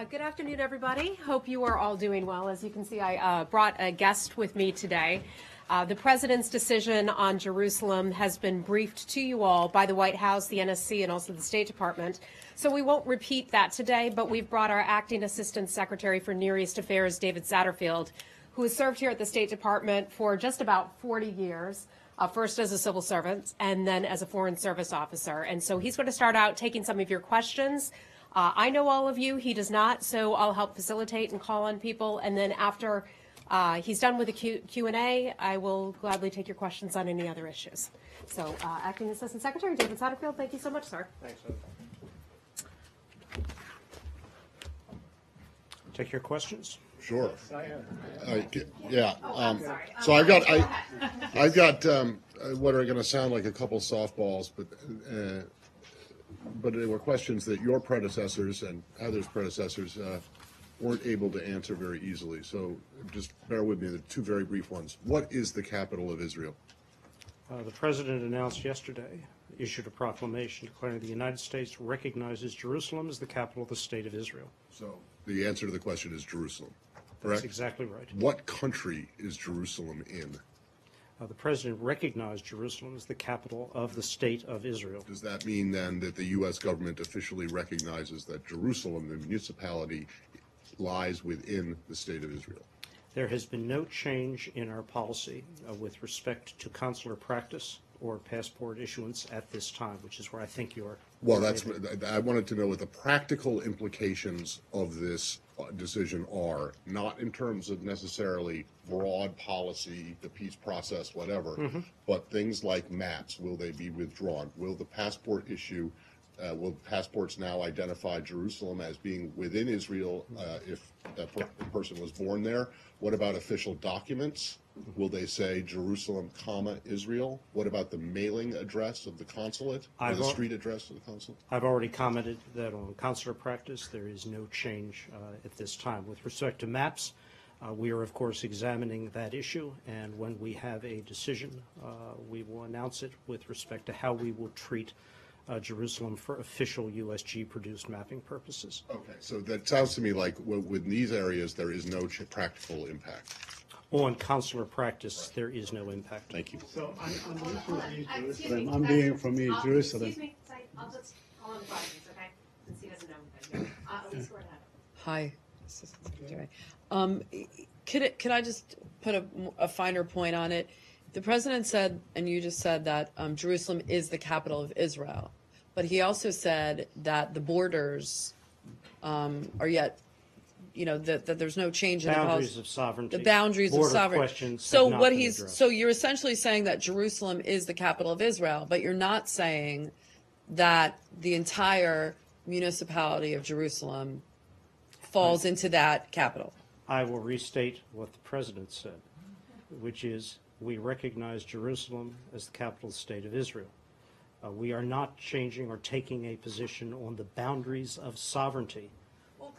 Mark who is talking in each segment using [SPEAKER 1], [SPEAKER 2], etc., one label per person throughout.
[SPEAKER 1] Good afternoon, everybody. Hope you are all doing well. As you can see, I brought a guest with me today. The President's decision on Jerusalem has been briefed to you all by the White House, the NSC, and also the State Department. So we won't repeat that today, but we've brought our Acting Assistant Secretary for Near East Affairs, David Satterfield, who has served here at the State Department for just about 40 years. First as a civil servant and then as a Foreign Service officer. And so he's going to start out taking some of your questions. I know all of you, he does not, so I'll help facilitate and call on people. And then after he's done with the Q&A, I will gladly take your questions on any other issues. So Acting Assistant Secretary David Satterfield, thank you so much, sir.
[SPEAKER 2] Thanks. Take your questions.
[SPEAKER 3] Sure. Yeah. So I've got what are going to sound like a couple softballs, but they were questions that your predecessors and others' predecessors weren't able to answer very easily. So just bear with me. The two very brief ones. What is the capital of Israel?
[SPEAKER 2] The President announced yesterday, issued a proclamation declaring the United States recognizes Jerusalem as the capital of the State of Israel.
[SPEAKER 3] So the answer to the question is Jerusalem. Correct?
[SPEAKER 2] That's exactly right.
[SPEAKER 3] What country is Jerusalem in?
[SPEAKER 2] The President recognized Jerusalem as the capital of the State of Israel.
[SPEAKER 3] Does that mean then that the U.S. government officially recognizes that Jerusalem, the municipality, lies within the State of Israel?
[SPEAKER 2] There has been no change in our policy with respect to consular practice or passport issuance at this time, which is where I think you're.
[SPEAKER 3] Well, I wanted to know what the practical implications of this decision are, not in terms of necessarily broad policy, the peace process, whatever, but things like maps. Will they be withdrawn? Will the passport issue, will passports now identify Jerusalem as being within Israel if that person was born there? What about official documents? Will they say Jerusalem, Israel? What about the mailing address of the consulate, or the street address of the consulate?
[SPEAKER 2] I've already commented that on consular practice there is no change at this time. With respect to maps, we are, of course, examining that issue, and when we have a decision, we will announce it with respect to how we will treat Jerusalem for official USG-produced mapping purposes.
[SPEAKER 3] Okay, so that sounds to me like with these areas there is no practical impact.
[SPEAKER 2] On consular practice, there is no impact.
[SPEAKER 3] Thank you.
[SPEAKER 4] So I'm from East Jerusalem. I'm being from East Jerusalem.
[SPEAKER 1] Excuse me, sorry, I'll just call on the questions, okay? Since he doesn't know anybody. Elise, go ahead.
[SPEAKER 5] Hi, Assistant Secretary. Could I just put a finer point on it? The President said, and you just said, that Jerusalem is the capital of Israel. But he also said that the borders are yet, that there's no change in
[SPEAKER 2] boundaries of sovereignty.
[SPEAKER 5] The boundaries of sovereignty. So you're essentially saying that Jerusalem is the capital of Israel, but you're not saying that the entire municipality of Jerusalem falls into that capital.
[SPEAKER 2] I will restate what the President said, which is we recognize Jerusalem as the capital of the State of Israel. We are not changing or taking a position on the boundaries of sovereignty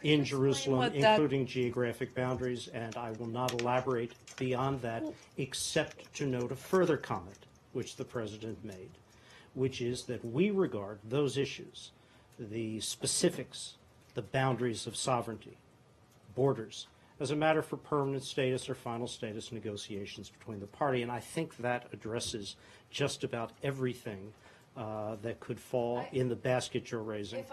[SPEAKER 2] in Jerusalem, including geographic boundaries, and I will not elaborate beyond that except to note a further comment which the President made, which is that we regard those issues, the specifics, the boundaries of sovereignty, borders, as a matter for permanent status or final status negotiations between the party, and I think that addresses just about everything that could fall in the basket you're raising.
[SPEAKER 5] If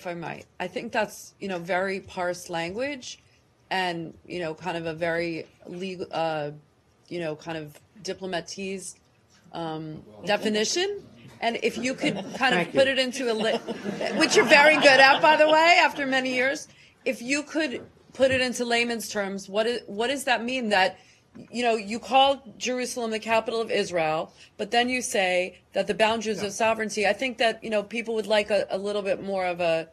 [SPEAKER 5] I might, I think that's, very parsed language and, kind of a very legal, kind of diplomatese definition. And if you could kind of put it into which you're very good at, by the way, after many years, if you could put it into layman's terms, what does that mean? That you call Jerusalem the capital of Israel, but then you say that the boundaries of sovereignty, I think that, people would like a little bit more of a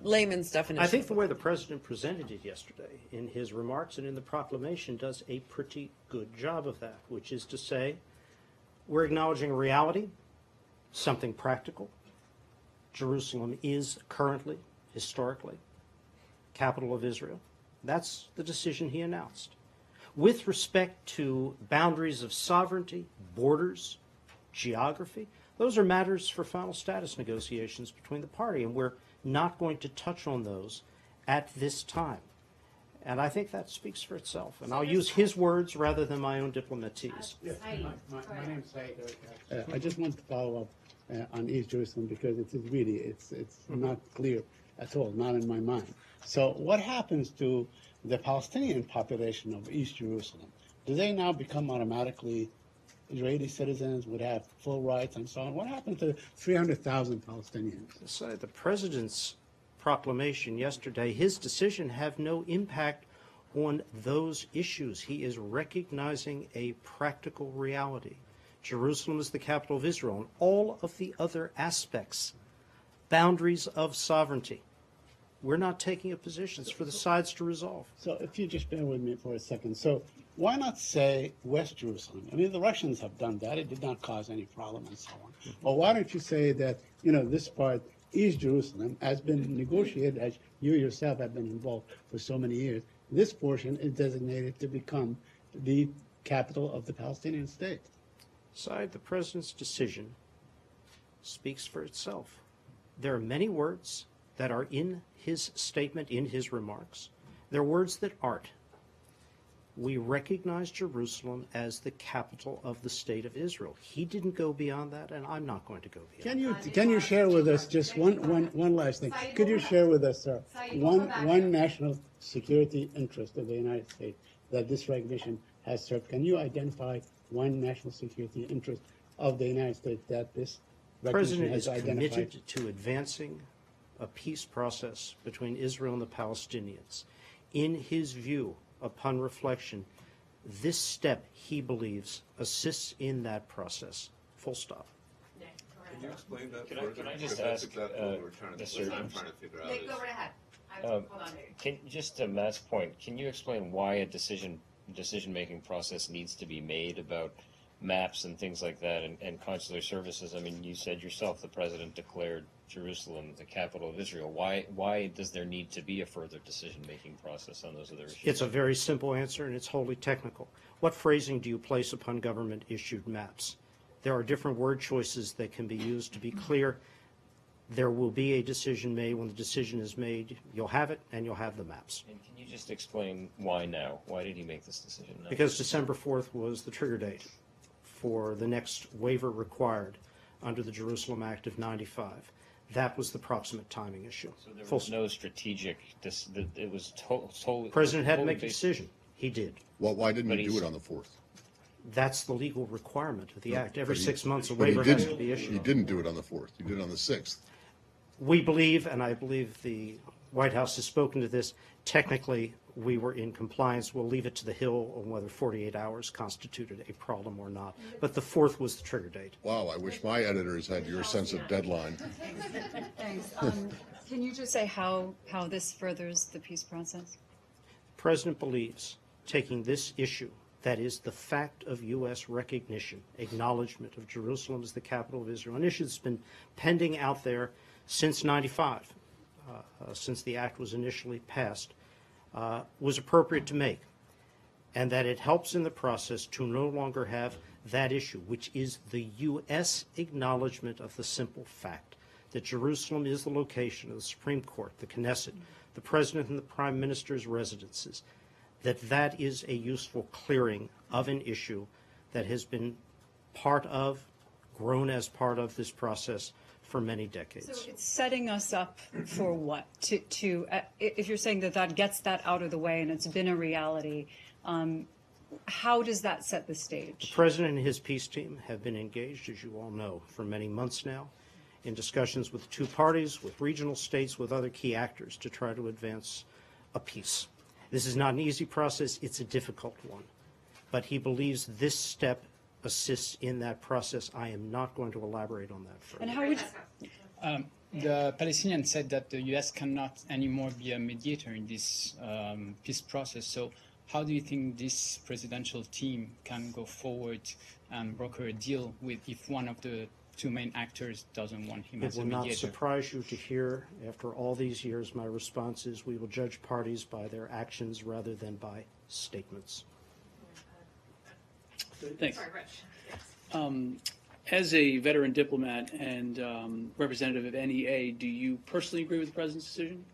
[SPEAKER 5] layman's definition.
[SPEAKER 2] I think the way the President presented it yesterday in his remarks and in the proclamation does a pretty good job of that, which is to say we're acknowledging a reality, something practical. Jerusalem is currently, historically, capital of Israel. That's the decision he announced. With respect to boundaries of sovereignty, borders, geography, those are matters for final status negotiations between the party, and we're not going to touch on those at this time. And I think that speaks for itself. And I'll use his words rather than my own diplomatese.
[SPEAKER 4] Yes, my name's Saeed. I just want to follow up on East Jerusalem because it's really, it's not clear at all, not in my mind. So what happens to the Palestinian population of East Jerusalem? Do they now become automatically Israeli citizens, would have full rights and so on? What happened to 300,000 Palestinians?
[SPEAKER 2] So the president's proclamation yesterday, his decision have no impact on those issues. He is recognizing a practical reality. Jerusalem is the capital of Israel, and all of the other aspects, boundaries of sovereignty. We're not taking a position. It's for the sides to resolve.
[SPEAKER 4] So if you just bear with me for a second. So why not say West Jerusalem? I mean, the Russians have done that. It did not cause any problem and so on. Or why don't you say that, this part, East Jerusalem, has been negotiated, as you yourself have been involved for so many years. This portion is designated to become the capital of the Palestinian state.
[SPEAKER 2] Side, the president's decision speaks for itself. There are many words that are in his statement, in his remarks. There are words that aren't. We recognize Jerusalem as the capital of the state of Israel. He didn't go beyond that, and I'm not going to go beyond that.
[SPEAKER 4] Can you share with us just one last thing? Could you share with us, sir, one national security interest of the United States that this recognition has served? Can you identify one national security interest of the United States that this
[SPEAKER 2] The
[SPEAKER 4] recognition
[SPEAKER 2] president
[SPEAKER 4] has
[SPEAKER 2] is
[SPEAKER 4] identified?
[SPEAKER 2] committed to advancing a peace process between Israel and the Palestinians. In his view, upon reflection, this step, he believes, assists in that process. Full stop.
[SPEAKER 6] Can you explain that
[SPEAKER 7] Can
[SPEAKER 6] further?
[SPEAKER 7] I just
[SPEAKER 6] Because that's
[SPEAKER 7] ask,
[SPEAKER 6] exactly what we're trying to,
[SPEAKER 7] Mr.
[SPEAKER 6] what I'm trying to figure out.
[SPEAKER 1] Nick,
[SPEAKER 6] is-
[SPEAKER 1] go right ahead. Hold on.
[SPEAKER 7] Just to Matt's point, can you explain why a decision-making process needs to be made about maps and things like that and consular services? I mean, you said yourself the president declared Jerusalem the capital of Israel. Why does there need to be a further decision-making process on those other issues?
[SPEAKER 2] It's a very simple answer, and it's wholly technical. What phrasing do you place upon government-issued maps? There are different word choices that can be used to be clear. There will be a decision made. When the decision is made, you'll have it, and you'll have the maps.
[SPEAKER 7] And can you just explain why now? Why did he make this decision now?
[SPEAKER 2] Because December 4th was the trigger date for the next waiver required under the Jerusalem Act of '95. That was the proximate timing issue.
[SPEAKER 7] So there
[SPEAKER 2] Full
[SPEAKER 7] was no strategic, it was totally.
[SPEAKER 2] The president had to make a
[SPEAKER 7] based-
[SPEAKER 2] decision. He did.
[SPEAKER 3] Well, why didn't
[SPEAKER 7] But
[SPEAKER 3] he do
[SPEAKER 7] he's-
[SPEAKER 3] it on the 4th?
[SPEAKER 2] That's the legal requirement of the act. Every
[SPEAKER 3] But he-
[SPEAKER 2] 6 months, a
[SPEAKER 3] but he
[SPEAKER 2] waiver has
[SPEAKER 3] didn't-
[SPEAKER 2] to be
[SPEAKER 3] He
[SPEAKER 2] issued.
[SPEAKER 3] didn't do it on the 4th. He did it on the 6th.
[SPEAKER 2] We believe, and I believe the White House has spoken to this, technically we were in compliance. We'll leave it to the Hill on whether 48 hours constituted a problem or not. But the 4th was the trigger date.
[SPEAKER 3] Wow, I wish my editors had your sense of deadline.
[SPEAKER 8] Thanks. Can you just say how this furthers the peace process?
[SPEAKER 2] The president believes taking this issue, that is the fact of U.S. recognition, acknowledgement of Jerusalem as the capital of Israel, an issue that's been pending out there since '95, since the act was initially passed, was appropriate to make, and that it helps in the process to no longer have that issue, which is the U.S. acknowledgement of the simple fact that Jerusalem is the location of the Supreme Court, the Knesset, the President and the Prime Minister's residences, that is a useful clearing of an issue that has been grown as part of this process for many decades.
[SPEAKER 8] So it's setting us up for what? If you're saying that gets that out of the way and it's been a reality, how does that set the stage?
[SPEAKER 2] The President and his peace team have been engaged, as you all know, for many months now in discussions with the two parties, with regional states, with other key actors to try to advance a peace. This is not an easy process. It's a difficult one. But he believes this step assists in that process. I am not going to elaborate on that further.
[SPEAKER 8] And how would
[SPEAKER 9] The Palestinians said that the U.S. cannot anymore be a mediator in this peace process. So how do you think this presidential team can go forward and broker a deal if one of the two main actors doesn't want him
[SPEAKER 2] It
[SPEAKER 9] as a
[SPEAKER 2] will not
[SPEAKER 9] mediator?
[SPEAKER 2] surprise you to hear, after all these years, my response is we will judge parties by their actions rather than by statements.
[SPEAKER 10] Thanks.
[SPEAKER 1] Sorry, Rich.
[SPEAKER 10] As a veteran diplomat and representative of NEA, do you personally agree with the president's decision?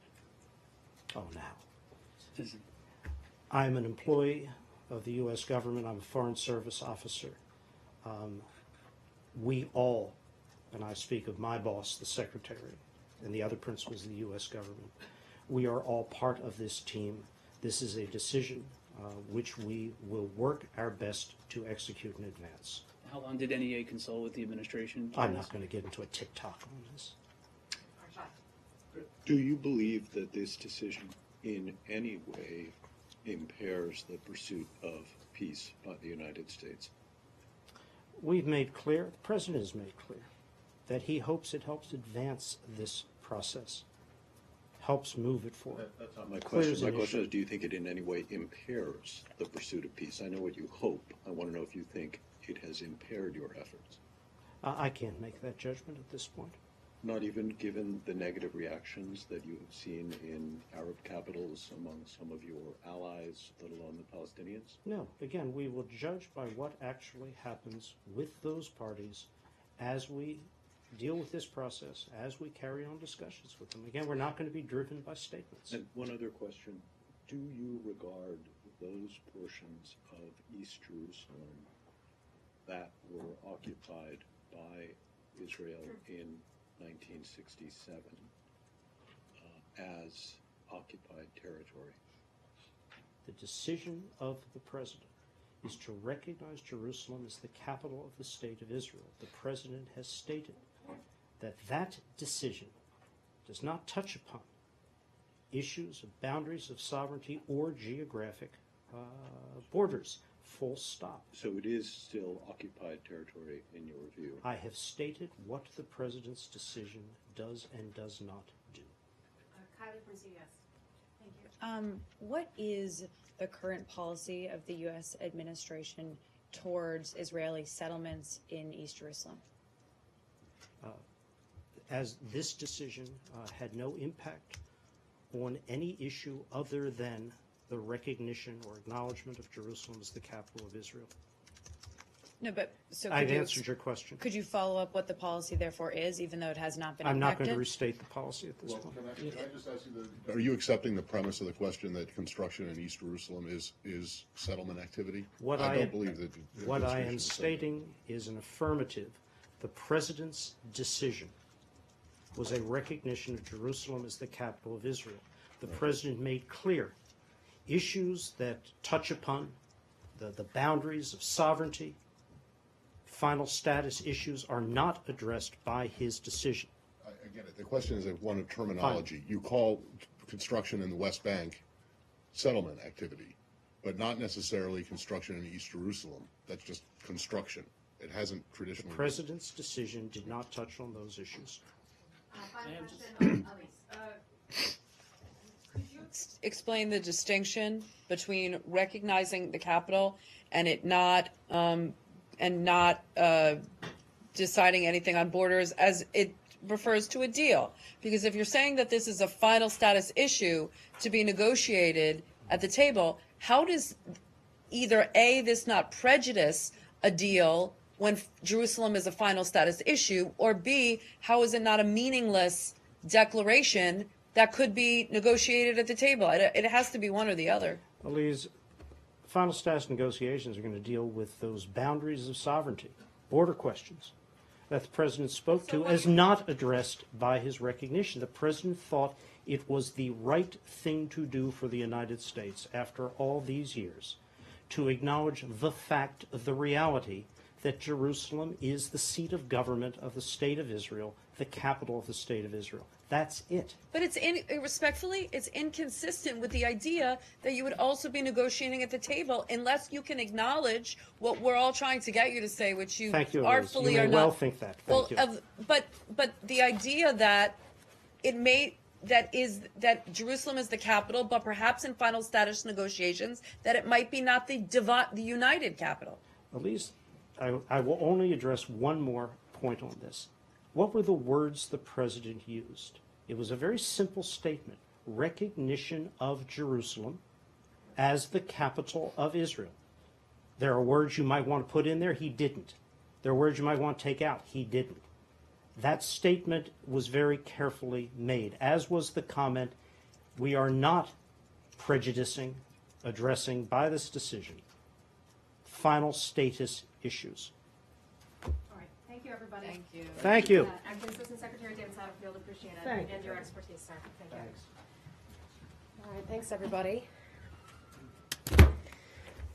[SPEAKER 2] Oh, now. I'm an employee of the U.S. government. I'm a Foreign Service officer. We all, and I speak of my boss, the Secretary, and the other principals of the U.S. government, we are all part of this team. This is a decision which we will work our best to execute in advance.
[SPEAKER 10] How long did NEA consult with the administration?
[SPEAKER 2] I'm not going to get into a tick-tock on this.
[SPEAKER 11] Do you believe that this decision in any way impairs the pursuit of peace by the United States?
[SPEAKER 2] We've made clear, the President has made clear, that he hopes it helps advance this process, helps move it forward.
[SPEAKER 11] That's not my
[SPEAKER 2] Clears
[SPEAKER 11] question. My
[SPEAKER 2] an
[SPEAKER 11] question
[SPEAKER 2] issue.
[SPEAKER 11] is, do you think it in any way impairs the pursuit of peace? I know what you hope. I want to know if you think it has impaired your efforts.
[SPEAKER 2] I can't make that judgment at this point.
[SPEAKER 11] Not even given the negative reactions that you have seen in Arab capitals among some of your allies, let alone the Palestinians?
[SPEAKER 2] No. Again, we will judge by what actually happens with those parties as we deal with this process, as we carry on discussions with them. Again, we're not going to be driven by statements.
[SPEAKER 11] And one other question. Do you regard those portions of East Jerusalem that were occupied by Israel in 1967 as occupied territory?
[SPEAKER 2] The decision of the President is to recognize Jerusalem as the capital of the State of Israel. The President has stated that that decision does not touch upon issues of boundaries of sovereignty or geographic borders. Full stop.
[SPEAKER 11] So it is still occupied territory in your view?
[SPEAKER 2] I have stated what the President's decision does and does not do.
[SPEAKER 1] Kylie from CBS. Thank you.
[SPEAKER 12] What is the current policy of the U.S. administration towards Israeli settlements in East Jerusalem?
[SPEAKER 2] As this decision had no impact on any issue other than the recognition or acknowledgement of Jerusalem as the capital of Israel.
[SPEAKER 12] No, but so
[SPEAKER 2] I've answered your question.
[SPEAKER 12] Could you follow up what the policy therefore is, even though it has not been
[SPEAKER 2] I'm not
[SPEAKER 12] impacted?
[SPEAKER 2] going to restate the policy at this
[SPEAKER 3] Well,
[SPEAKER 2] point.
[SPEAKER 3] can I just ask you, are you accepting the premise of the question that construction in East Jerusalem is settlement activity? I don't believe that. the
[SPEAKER 2] What I am
[SPEAKER 3] administration said that.
[SPEAKER 2] stating is an affirmative. The President's decision was a recognition of Jerusalem as the capital of Israel. The President made clear issues that touch upon the boundaries of sovereignty, final status issues are not addressed by his decision.
[SPEAKER 3] I get it. The question is one of terminology. You call construction in the West Bank settlement activity, but not necessarily construction in East Jerusalem. That's just construction. It hasn't
[SPEAKER 2] The
[SPEAKER 3] traditionally.
[SPEAKER 2] President's decision did not touch on those issues.
[SPEAKER 1] Final question, Elise.
[SPEAKER 5] Explain the distinction between recognizing the capital and it not deciding anything on borders as it refers to a deal. Because if you're saying that this is a final status issue to be negotiated at the table, how does either A, this not prejudice a deal when Jerusalem is a final status issue, or B, how is it not a meaningless declaration that could be negotiated at the table? It has to be one or the other.
[SPEAKER 2] Elise, final status negotiations are going to deal with those boundaries of sovereignty, border questions that the President spoke to as not addressed by his recognition. The President thought it was the right thing to do for the United States after all these years to acknowledge the fact, the reality, that Jerusalem is the seat of government of the State of Israel, the capital of the State of Israel. That's it.
[SPEAKER 5] But respectfully, it's inconsistent with the idea that you would also be negotiating at the table unless you can acknowledge what we're all trying to get you to say, which you
[SPEAKER 2] Thank you, Elise.
[SPEAKER 5] artfully
[SPEAKER 2] You may
[SPEAKER 5] are
[SPEAKER 2] well
[SPEAKER 5] not.
[SPEAKER 2] think that. Thank you.
[SPEAKER 5] But the idea that that Jerusalem is the capital, but perhaps in final status negotiations that it might be not the united capital.
[SPEAKER 2] Elise, I will only address one more point on this. What were the words the President used? It was a very simple statement: recognition of Jerusalem as the capital of Israel. There are words you might want to put in there. He didn't. There are words you might want to take out. He didn't. That statement was very carefully made, as was the comment, We are not prejudicing, addressing by this decision final status issues.
[SPEAKER 1] All right. Thank you, everybody.
[SPEAKER 5] Thank you.
[SPEAKER 2] Thank you.
[SPEAKER 1] Acting Assistant Secretary Dan Satterfield, appreciate it.
[SPEAKER 2] Thank
[SPEAKER 1] And
[SPEAKER 2] you.
[SPEAKER 1] your expertise, sir. Thank you.
[SPEAKER 2] Thanks.
[SPEAKER 1] All right, thanks, everybody.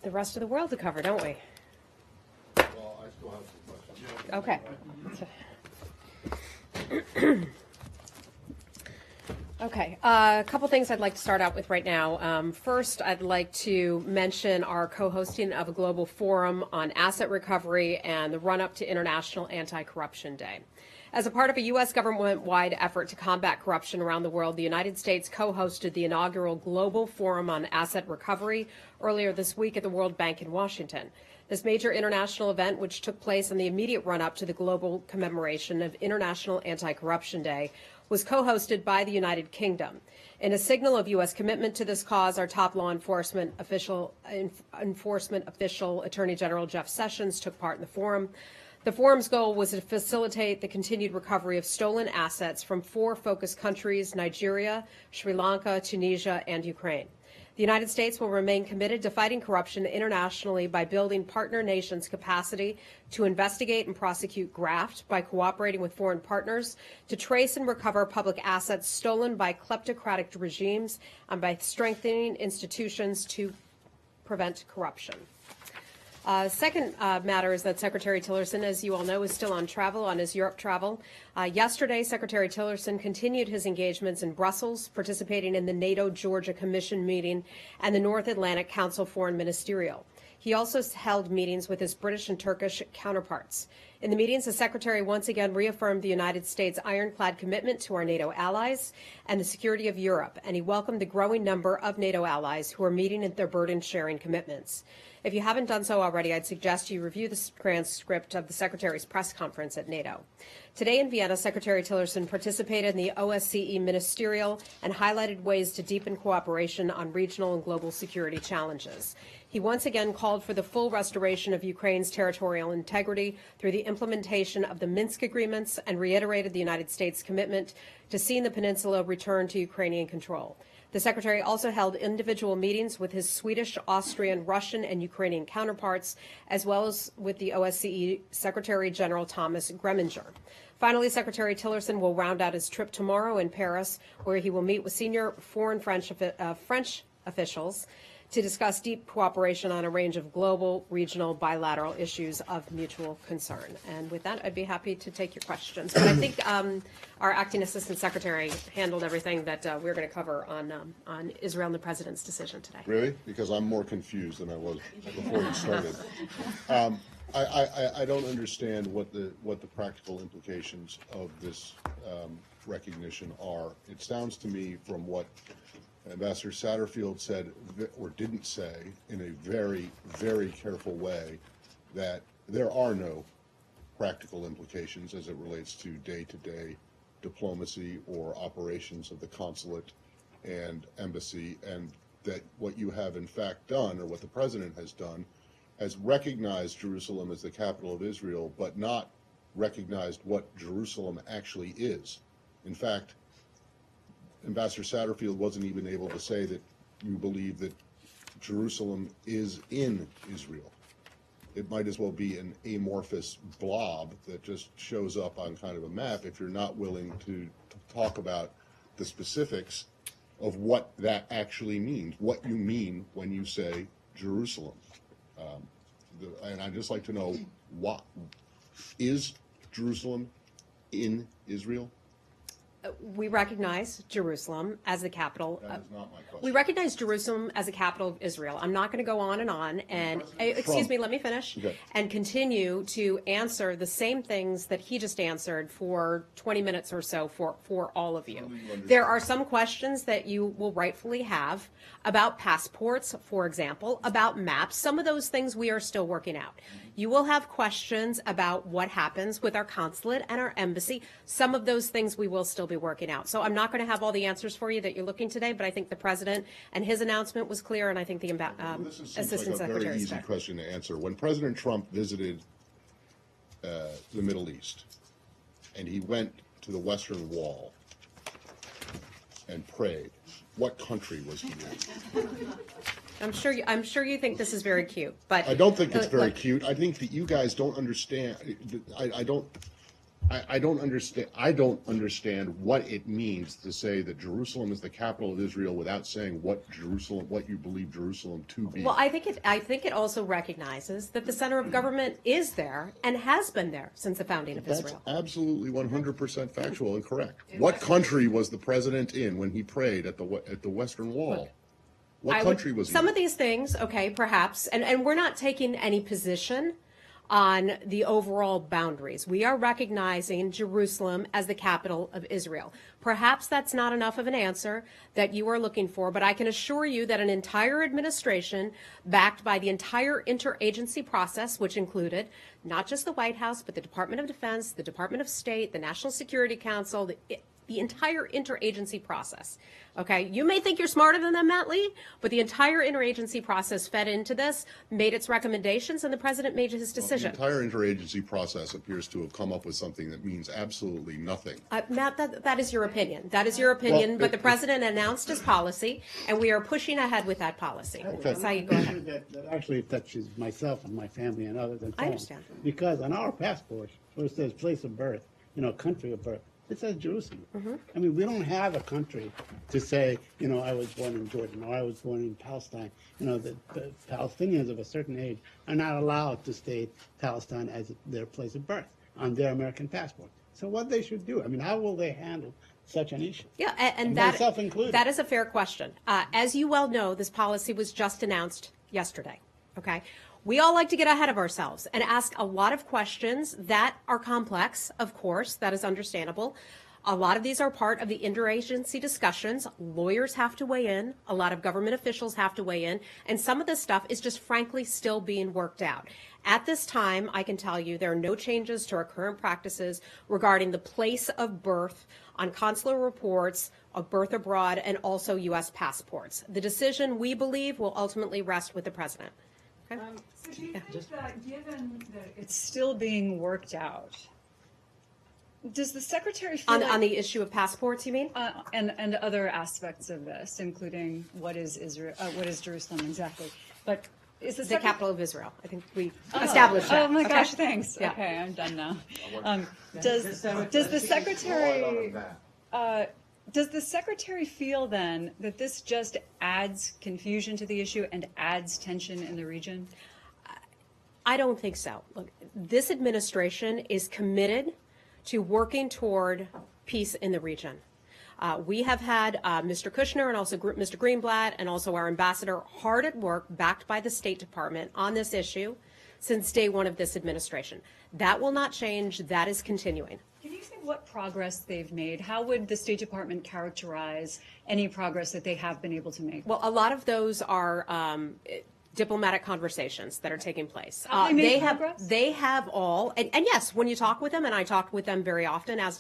[SPEAKER 1] The rest of the world to cover, don't we?
[SPEAKER 3] Well, I still have some questions.
[SPEAKER 1] Okay. Okay, a couple things I'd like to start out with right now. First, I'd like to mention our co-hosting of a global forum on asset recovery and the run-up to International Anti-Corruption Day. As a part of a U.S. government-wide effort to combat corruption around the world, the United States co-hosted the inaugural Global Forum on Asset Recovery earlier this week at the World Bank in Washington. This major international event, which took place in the immediate run-up to the global commemoration of International Anti-Corruption Day, was co-hosted by the United Kingdom. In a signal of U.S. commitment to this cause, our top law enforcement official, Attorney General Jeff Sessions, took part in the forum. The forum's goal was to facilitate the continued recovery of stolen assets from 4 focus countries: Nigeria, Sri Lanka, Tunisia, and Ukraine. The United States will remain committed to fighting corruption internationally by building partner nations' capacity to investigate and prosecute graft, by cooperating with foreign partners to trace and recover public assets stolen by kleptocratic regimes, and by strengthening institutions to prevent corruption. Second matter is that Secretary Tillerson, as you all know, is still on his Europe travel. Yesterday, Secretary Tillerson continued his engagements in Brussels, participating in the NATO-Georgia Commission meeting and the North Atlantic Council Foreign Ministerial. He also held meetings with his British and Turkish counterparts. In the meetings, the Secretary once again reaffirmed the United States' ironclad commitment to our NATO allies and the security of Europe, and he welcomed the growing number of NATO allies who are meeting their burden-sharing commitments. If you haven't done so already, I'd suggest you review the transcript of the Secretary's press conference at NATO. Today in Vienna, Secretary Tillerson participated in the OSCE ministerial and highlighted ways to deepen cooperation on regional and global security challenges. He once again called for the full restoration of Ukraine's territorial integrity through the implementation of the Minsk agreements and reiterated the United States' commitment to seeing the peninsula return to Ukrainian control. The Secretary also held individual meetings with his Swedish, Austrian, Russian, and Ukrainian counterparts, as well as with the OSCE Secretary General Thomas Greminger. Finally, Secretary Tillerson will round out his trip tomorrow in Paris, where he will meet with senior foreign French officials to discuss deep cooperation on a range of global, regional, bilateral issues of mutual concern. And with that, I'd be happy to take your questions. But I think our acting assistant secretary handled everything that we're going to cover on Israel and the president's decision today.
[SPEAKER 3] Really? Because I'm more confused than I was before you started. I don't understand what the practical implications of this recognition are. It sounds to me from what Ambassador Satterfield said or didn't say in a very, very careful way that there are no practical implications as it relates to day-to-day diplomacy or operations of the consulate and embassy, and that what you have in fact done, or what the president has done, has recognized Jerusalem as the capital of Israel, but not recognized what Jerusalem actually is. In fact, Ambassador Satterfield wasn't even able to say that you believe that Jerusalem is in Israel. It might as well be an amorphous blob that just shows up on kind of a map if you're not willing to talk about the specifics of what that actually means, what you mean when you say Jerusalem. And I'd just like to know, what is Jerusalem in Israel?
[SPEAKER 1] We recognize Jerusalem as the capital.
[SPEAKER 3] That is not my question.
[SPEAKER 1] We recognize Jerusalem as the capital of Israel. I'm not going to go on and excuse me, let me finish,
[SPEAKER 3] Okay.
[SPEAKER 1] and continue to answer the same things that he just answered for 20 minutes or so for all of you. There are some questions that you will rightfully have about passports, for example, about maps. Some of those things we are still working out. You will have questions about what happens with our consulate and our embassy. Some of those things we will still be working out. So I'm not going to have all the answers for you that you're looking today, but I think the president and his announcement was clear, and I think the
[SPEAKER 3] This seems
[SPEAKER 1] assistant
[SPEAKER 3] like a very
[SPEAKER 1] secretary
[SPEAKER 3] easy question to answer. When President Trump visited the Middle East, and he went to the Western Wall and prayed, what country was he in?
[SPEAKER 1] I'm sure you think this is very cute, but
[SPEAKER 3] I don't think it's very
[SPEAKER 1] look,
[SPEAKER 3] cute. I think that you guys don't understand. I don't understand what it means to say that Jerusalem is the capital of Israel without saying what you believe Jerusalem to be.
[SPEAKER 1] well, I think it also recognizes that the center of government is there and has been there since the founding of
[SPEAKER 3] That's
[SPEAKER 1] Israel.
[SPEAKER 3] absolutely 100% factual and correct. What country was the president in when he prayed at the Western Wall? What country was he
[SPEAKER 1] Some
[SPEAKER 3] in?
[SPEAKER 1] of these things, okay, perhaps, and we're not taking any position on the overall boundaries. We are recognizing Jerusalem as the capital of Israel. Perhaps that's not enough of an answer that you are looking for, but I can assure you that an entire administration backed by the entire interagency process, which included not just the White House, but the Department of Defense, the Department of State, the National Security Council, the entire interagency process. Okay, you may think you're smarter than them, Matt Lee, but the entire interagency process fed into this, made its recommendations, and the president made his decision.
[SPEAKER 3] The entire interagency process appears to have come up with something that means absolutely nothing.
[SPEAKER 1] Matt, that is your opinion. That is your opinion,
[SPEAKER 3] Well,
[SPEAKER 1] but the president announced his policy, and we are pushing ahead with that policy.
[SPEAKER 3] Okay.
[SPEAKER 1] Saeed, go ahead.
[SPEAKER 4] That actually touches myself and my family and others and so
[SPEAKER 1] I
[SPEAKER 4] on.
[SPEAKER 1] understand.
[SPEAKER 4] Because on our passports, where it says place of birth, country of birth, it says Jerusalem. I mean, we don't have a country to say, I was born in Jordan or I was born in Palestine. The Palestinians of a certain age are not allowed to state Palestine as their place of birth on their American passport. So what they should do, how will they handle such an issue?
[SPEAKER 1] Yeah, and
[SPEAKER 4] myself included.
[SPEAKER 1] that is a fair question. As you well know, this policy was just announced yesterday, okay? We all like to get ahead of ourselves and ask a lot of questions that are complex, of course, that is understandable. A lot of these are part of the interagency discussions. Lawyers have to weigh in. A lot of government officials have to weigh in. And some of this stuff is just frankly still being worked out. At this time, I can tell you there are no changes to our current practices regarding the place of birth on consular reports of birth abroad and also U.S. passports. The decision, we believe, will ultimately rest with the president. Okay?
[SPEAKER 8] So do you think that given that it's still being worked out, does the secretary feel
[SPEAKER 1] On the issue of passports, you mean?
[SPEAKER 8] and other aspects of this, including what is Israel, what is Jerusalem exactly? But is
[SPEAKER 1] the capital of Israel? I think we established that.
[SPEAKER 8] Oh my
[SPEAKER 1] Okay?
[SPEAKER 8] gosh, thanks.
[SPEAKER 1] Yeah.
[SPEAKER 8] Okay, I'm done now. Does the secretary? Does the secretary feel then that this just adds confusion to the issue and adds tension in the region?
[SPEAKER 1] I don't think so. Look, this administration is committed to working toward peace in the region. We have had Mr. Kushner and also Mr. Greenblatt and also our ambassador hard at work, backed by the State Department, on this issue since day one of this administration. That will not change. That is continuing.
[SPEAKER 8] Can you say what progress they've made? How would the State Department characterize any progress that they have been able to make?
[SPEAKER 1] Well, a lot of those are diplomatic conversations that are taking place.
[SPEAKER 8] Have they made progress?
[SPEAKER 1] They have all, and yes, when you talk with them, and I talk with them very often, as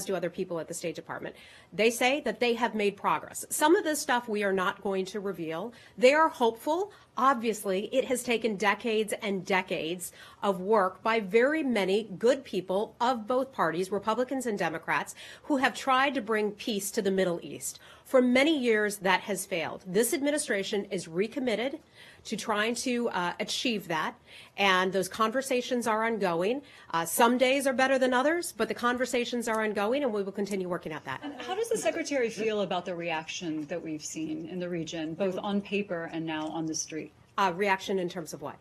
[SPEAKER 1] do other people at the State Department, they say that they have made progress. Some of this stuff we are not going to reveal. They are hopeful. Obviously, it has taken decades and decades of work by very many good people of both parties, Republicans and Democrats, who have tried to bring peace to the Middle East. For many years, that has failed. This administration is recommitted to trying to achieve that, and those conversations are ongoing. Some days are better than others, but the conversations are ongoing, and we will continue working at that.
[SPEAKER 8] And how does the secretary feel about the reaction that we've seen in the region, both on paper and now on the street?
[SPEAKER 1] Reaction in terms of what?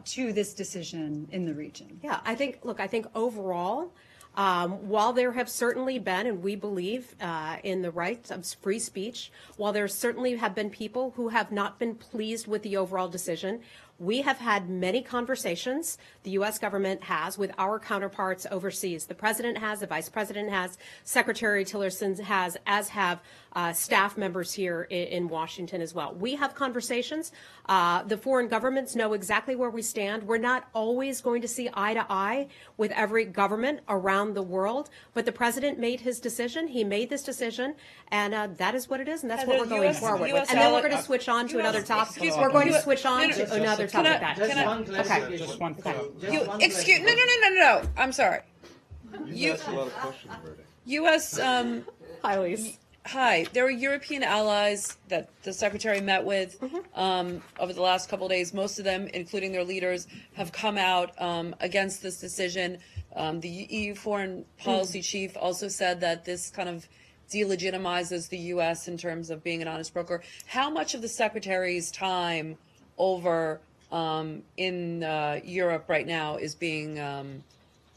[SPEAKER 8] To this decision in the region.
[SPEAKER 1] Yeah, I think overall, while there have certainly been, and we believe in the rights of free speech, while there certainly have been people who have not been pleased with the overall decision, we have had many conversations, the U.S. government has, with our counterparts overseas. The president has, the vice president has, Secretary Tillerson has, as have staff members here in Washington as well. We have conversations. The foreign governments know exactly where we stand. We're not always going to see eye to eye with every government around the world, but the president made his decision. He made this decision, and that is what it is, and that's what we're going forward with. And then we're going to switch on to another topic. We're going to switch on to another topic.
[SPEAKER 9] Just one thing.
[SPEAKER 5] Excuse no. I'm sorry.
[SPEAKER 6] You asked a lot of questions already.
[SPEAKER 5] U.S.
[SPEAKER 1] Hi, Elise.
[SPEAKER 5] Hi, there are European allies that the secretary met with over the last couple of days. Most of them, including their leaders, have come out against this decision. The EU foreign policy chief also said that this kind of delegitimizes the U.S. in terms of being an honest broker. How much of the secretary's time over in Europe right now is being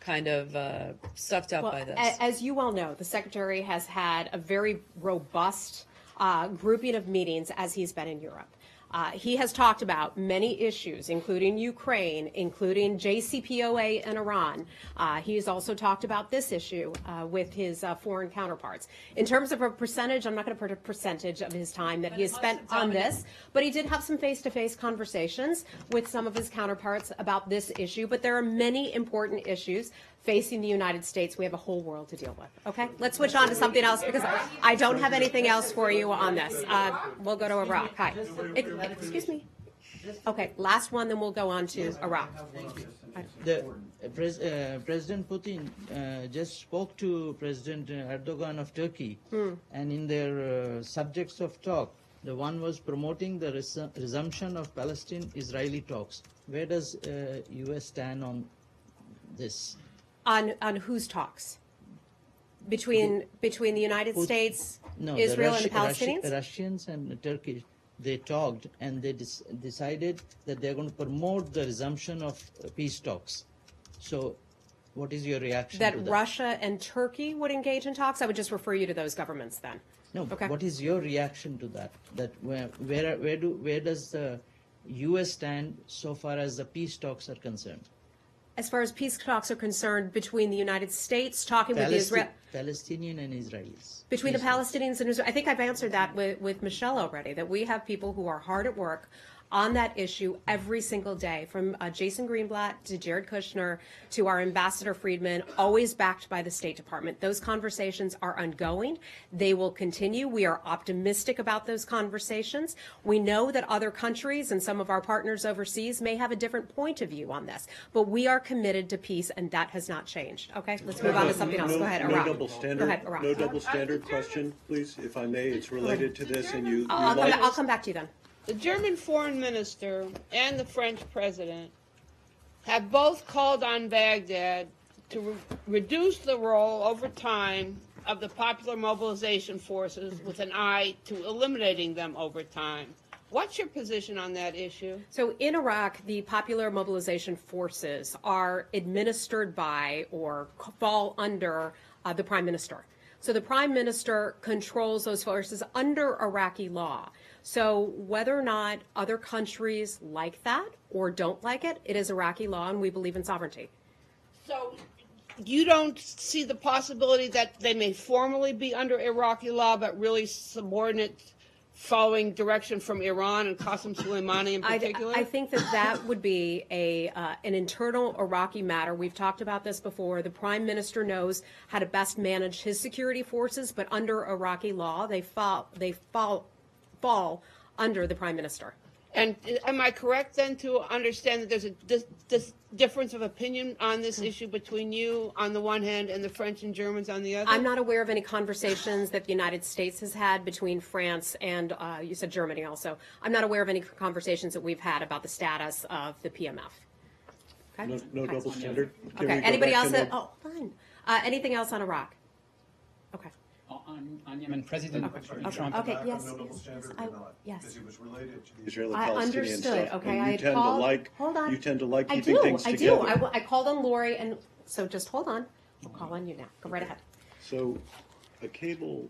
[SPEAKER 5] kind of sucked up by this?
[SPEAKER 1] As you well know, the secretary has had a very robust grouping of meetings as he's been in Europe. He has talked about many issues, including Ukraine, including JCPOA and Iran. He has also talked about this issue with his foreign counterparts. In terms of a percentage, I'm not going to put a percentage of his time that he has spent on this, but he did have some face-to-face conversations with some of his counterparts about this issue. But there are many important issues facing the United States. We have a whole world to deal with. Okay, let's switch on to something else because I don't have anything else for you on this. We'll go to Iraq. Hi. Excuse me. Okay, last one, then we'll go on to Iraq.
[SPEAKER 13] President Putin just spoke to President Erdogan of Turkey, and in their subjects of talk, the one was promoting the resumption of Palestine-Israeli talks. Where does U.S. stand on this?
[SPEAKER 1] On whose talks? Between the United States, Israel, and the Palestinians?
[SPEAKER 13] The Russians and Turkey, they talked and they decided that they're going to promote the resumption of peace talks. So what is your reaction to that?
[SPEAKER 1] That Russia and Turkey would engage in talks? I would just refer you to those governments then.
[SPEAKER 13] No,
[SPEAKER 1] okay.
[SPEAKER 13] What is your reaction to that? That where does the U.S. stand so far as the peace talks are concerned?
[SPEAKER 1] As far as peace talks are concerned, between the United States talking with Israel,
[SPEAKER 13] Palestinian and Israelis.
[SPEAKER 1] Between the Palestinians and Israel, I think I've answered that with Michelle already. That we have people who are hard at work on that issue every single day, from Jason Greenblatt to Jared Kushner to our Ambassador Friedman, always backed by the State Department. Those conversations are ongoing. They will continue. We are optimistic about those conversations. We know that other countries and some of our partners overseas may have a different point of view on this, but we are committed to peace, and that has not changed. Okay, let's move on to something else. Go ahead, Iraq.
[SPEAKER 11] No double standard.
[SPEAKER 1] Go ahead, Iraq.
[SPEAKER 11] No double standard question, please, if I may. It's related to this, and you.
[SPEAKER 1] I'll come back to you then.
[SPEAKER 14] The German foreign minister and the French president have both called on Baghdad to reduce the role over time of the popular mobilization forces with an eye to eliminating them over time. What's your position on that issue?
[SPEAKER 1] So in Iraq, the popular mobilization forces are administered by or fall under the prime minister. So the prime minister controls those forces under Iraqi law. So whether or not other countries like that or don't like it, it is Iraqi law, and we believe in sovereignty.
[SPEAKER 14] So you don't see the possibility that they may formally be under Iraqi law, but really subordinate, following direction from Iran and Qasem Soleimani in particular?
[SPEAKER 1] I think that would be an internal Iraqi matter. We've talked about this before. The prime minister knows how to best manage his security forces, but under Iraqi law, they fall under the prime minister.
[SPEAKER 14] And am I correct then to understand that there's this difference of opinion on this issue between you on the one hand and the French and Germans on the other?
[SPEAKER 1] I'm not aware of any conversations that the United States has had between France and, you said Germany also. I'm not aware of any conversations that we've had about the status of the PMF. Okay?
[SPEAKER 11] No double standard.
[SPEAKER 1] Okay. Anybody else? Fine. Anything else on Iraq? Okay.
[SPEAKER 9] On Yemen, President Trump.
[SPEAKER 1] Okay, yes.
[SPEAKER 3] Yes. Because it was related to the
[SPEAKER 11] Israeli-Palestinian
[SPEAKER 1] understood.
[SPEAKER 11] stuff.
[SPEAKER 1] Okay,
[SPEAKER 11] And you tend to like.
[SPEAKER 1] Hold on.
[SPEAKER 11] You tend to like keeping things together.
[SPEAKER 1] I do. I called on Lori, and so just hold on. I'll call on you now. Go right ahead.
[SPEAKER 11] So, a cable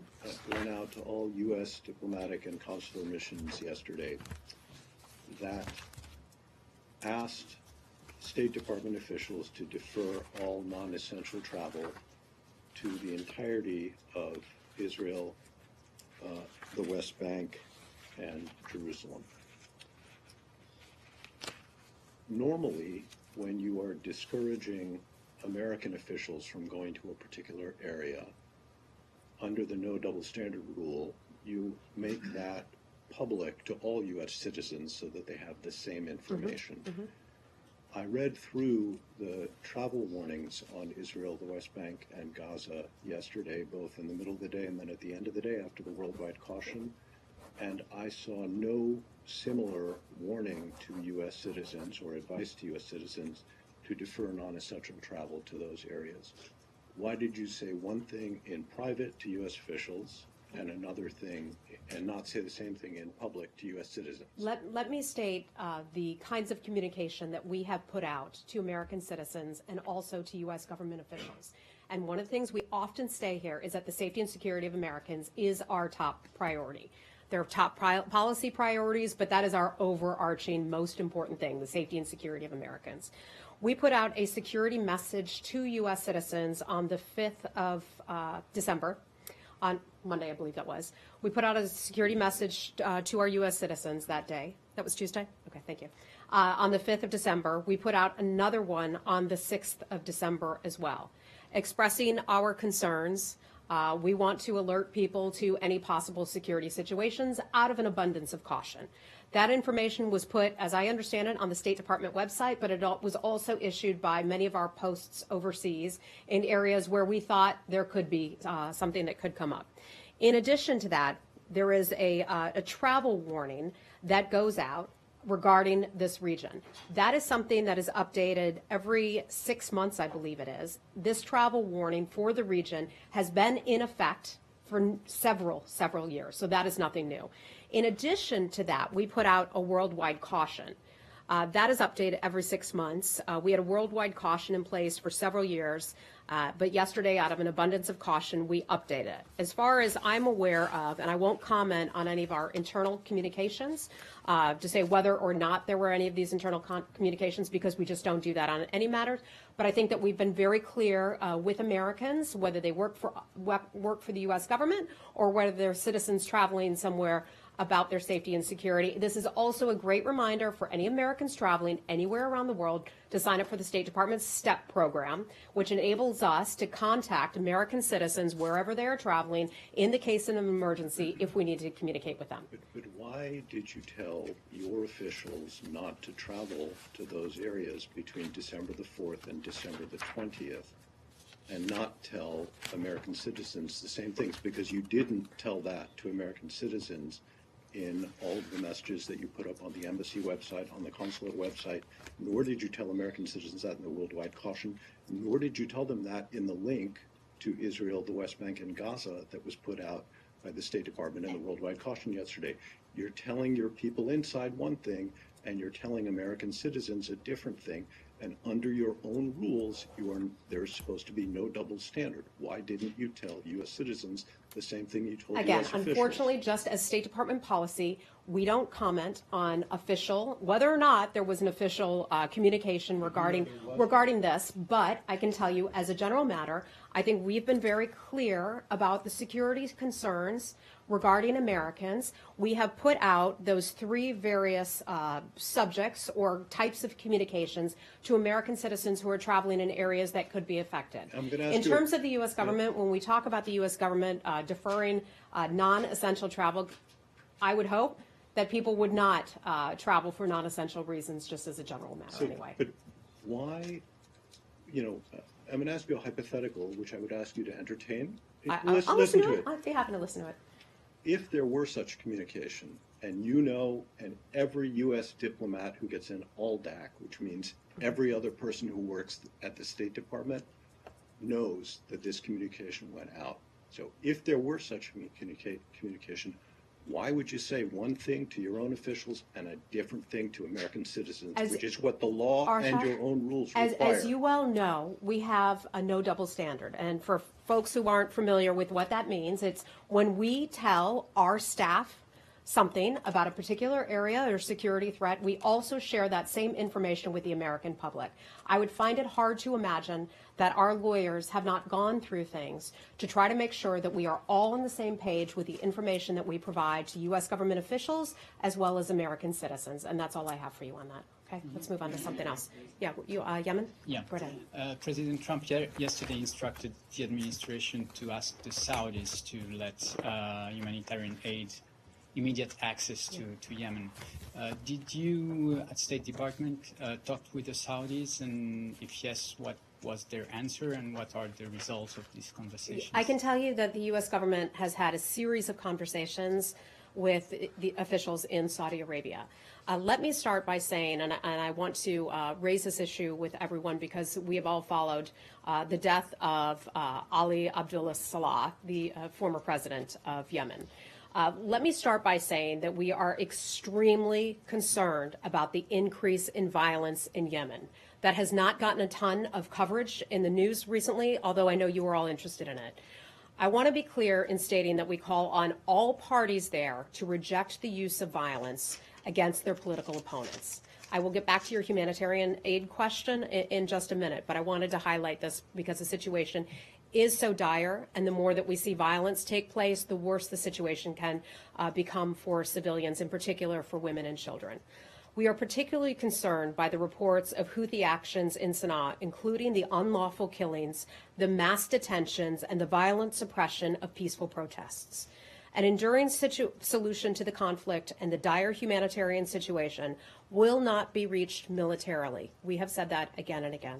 [SPEAKER 11] went out to all U.S. diplomatic and consular missions yesterday that asked State Department officials to defer all non-essential travel to the entirety of Israel, the West Bank, and Jerusalem. Normally, when you are discouraging American officials from going to a particular area, under the no double standard rule, you make that public to all U.S. citizens so that they have the same information. I read through the travel warnings on Israel, the West Bank, and Gaza yesterday, both in the middle of the day and then at the end of the day after the worldwide caution, and I saw no similar warning to U.S. citizens or advice to U.S. citizens to defer non-essential travel to those areas. Why did you say one thing in private to U.S. officials and another thing, and not say the same thing in public to U.S. citizens?
[SPEAKER 1] Let me state the kinds of communication that we have put out to American citizens and also to U.S. government officials. And one of the things we often say here is that the safety and security of Americans is our top priority. There are top policy priorities, but that is our overarching, most important thing, the safety and security of Americans. We put out a security message to U.S. citizens on the 5th of December, on Monday, I believe that was. We put out a security message to our U.S. citizens that day. That was Tuesday? Okay, thank you. On the 5th of December. We put out another one on the 6th of December as well, expressing our concerns. We want to alert people to any possible security situations out of an abundance of caution. That information was put, as I understand it, on the State Department website, but it was also issued by many of our posts overseas in areas where we thought there could be something that could come up. In addition to that, there is a travel warning that goes out regarding this region. That is something that is updated every 6 months, I believe it is. This travel warning for the region has been in effect for several years, so that is nothing new. In addition to that, we put out a worldwide caution. That is updated every 6 months. We had a worldwide caution in place for several years, but yesterday, out of an abundance of caution, we updated it. As far as I'm aware of, and I won't comment on any of our internal communications to say whether or not there were any of these internal communications, because we just don't do that on any matter. But I think that we've been very clear with Americans, whether they work for the U.S. government or whether they're citizens traveling somewhere, about their safety and security. This is also a great reminder for any Americans traveling anywhere around the world to sign up for the State Department's STEP program, which enables us to contact American citizens wherever they are traveling in the case of an emergency if we need to communicate with them.
[SPEAKER 11] But why did you tell your officials not to travel to those areas between December the 4th and December the 20th? And not tell American citizens the same things? Because you didn't tell that to American citizens in all of the messages that you put up on the embassy website, on the consulate website, nor did you tell American citizens that in the worldwide caution, nor did you tell them that in the link to Israel, the West Bank, and Gaza that was put out by the State Department in the worldwide caution yesterday. You're telling your people inside one thing, and you're telling American citizens a different thing. And under your own rules, there's supposed to be no double standard. Why didn't you tell U.S. citizens the same thing you told
[SPEAKER 1] Again,
[SPEAKER 11] U.S. officials?
[SPEAKER 1] unfortunately, just as State Department policy, we don't comment on whether or not there was an official communication regarding this. But I can tell you, as a general matter, I think we've been very clear about the security concerns regarding Americans. We have put out those three various subjects or types of communications to American citizens who are traveling in areas that could be affected. In terms of the U.S. government, when we talk about the U.S. government deferring non-essential travel, I would hope that people would not travel for non-essential reasons, just as a general matter anyway.
[SPEAKER 11] But why, I'm going to ask you a hypothetical, which I would ask you to entertain.
[SPEAKER 1] I'll listen to it. I'd be happy to listen to it.
[SPEAKER 11] If there were such communication, and and every U.S. diplomat who gets in all DAC, which means every other person who works at the State Department, knows that this communication went out. So if there were such communication, why would you say one thing to your own officials and a different thing to American citizens, which is what the law and your own rules require?
[SPEAKER 1] As you well know, we have a no double standard. And for folks who aren't familiar with what that means, it's when we tell our staff something about a particular area or security threat, we also share that same information with the American public. I would find it hard to imagine that our lawyers have not gone through things to try to make sure that we are all on the same page with the information that we provide to U.S. government officials as well as American citizens. And that's all I have for you on that. Okay, let's move on to something else. Yeah, Yemen?
[SPEAKER 9] Yeah.
[SPEAKER 1] Go ahead.
[SPEAKER 9] President Trump yesterday instructed the administration to ask the Saudis to let humanitarian aid immediate access to Yemen. Did you, at State Department, talk with the Saudis, and if yes, what was their answer, and what are the results of these conversations?
[SPEAKER 1] I can tell you that the U.S. government has had a series of conversations with the officials in Saudi Arabia. Let me start by saying, and I want to raise this issue with everyone because we have all followed the death of Ali Abdullah Saleh, the former president of Yemen. Let me start by saying that we are extremely concerned about the increase in violence in Yemen. That has not gotten a ton of coverage in the news recently, although I know you are all interested in it. I want to be clear in stating that we call on all parties there to reject the use of violence against their political opponents. I will get back to your humanitarian aid question in just a minute, but I wanted to highlight this because the situation is so dire, and the more that we see violence take place, the worse the situation can become for civilians, in particular for women and children. We are particularly concerned by the reports of Houthi actions in Sana'a, including the unlawful killings, the mass detentions, and the violent suppression of peaceful protests. An enduring solution to the conflict and the dire humanitarian situation will not be reached militarily. We have said that again and again.